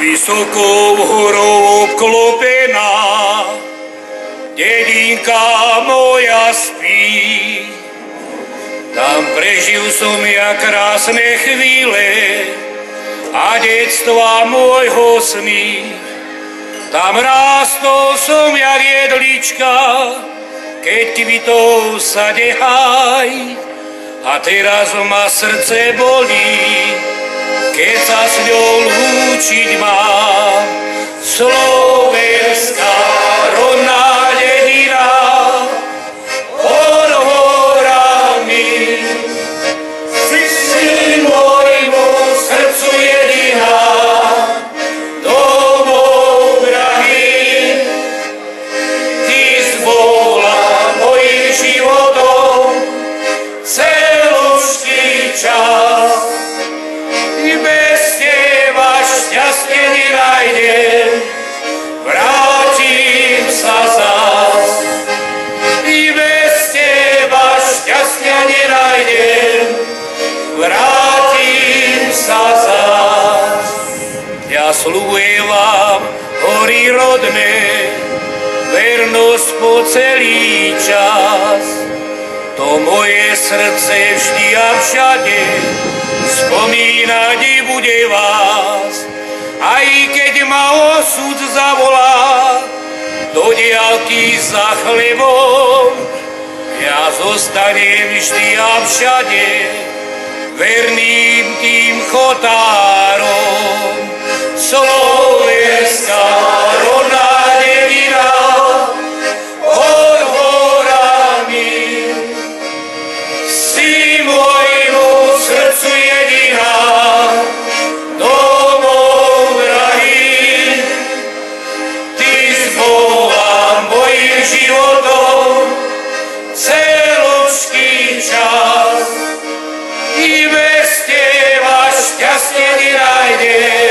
Vysokou horou obklopená, dedinka moja spí. Tam prežil som ja krásne chvíle a detstva môjho smích. Tam rástol som jak jedlička, keď kvitol sa dehaj. A teraz ma srdce bolí, keď sa s ňou lúčiť mám. Slovenská rodná dedina, pod horami, si môjmu srdcu jediná. Domov drahý, ty zbola mojim životom celožký čas. I bez teba šťastie nenájdem, vrátim sa zás. I bez teba šťastia nenájdem, vrátim sa zás. Ja sľubujem vám, hory rodné, vernosť po celý čas. To moje srdce vždy a všade spomínať bude vás. Aj keď ma osud zavolá do diaľky za chlebom, ja zostanem vždy a všade verným tým chotárom. Slovenská rodná dedina, pod horami, si môjmu srdcu jediná. Domov drahý, ty zbola mojim životom celožký čas. I bez teba šťastie nenájdem,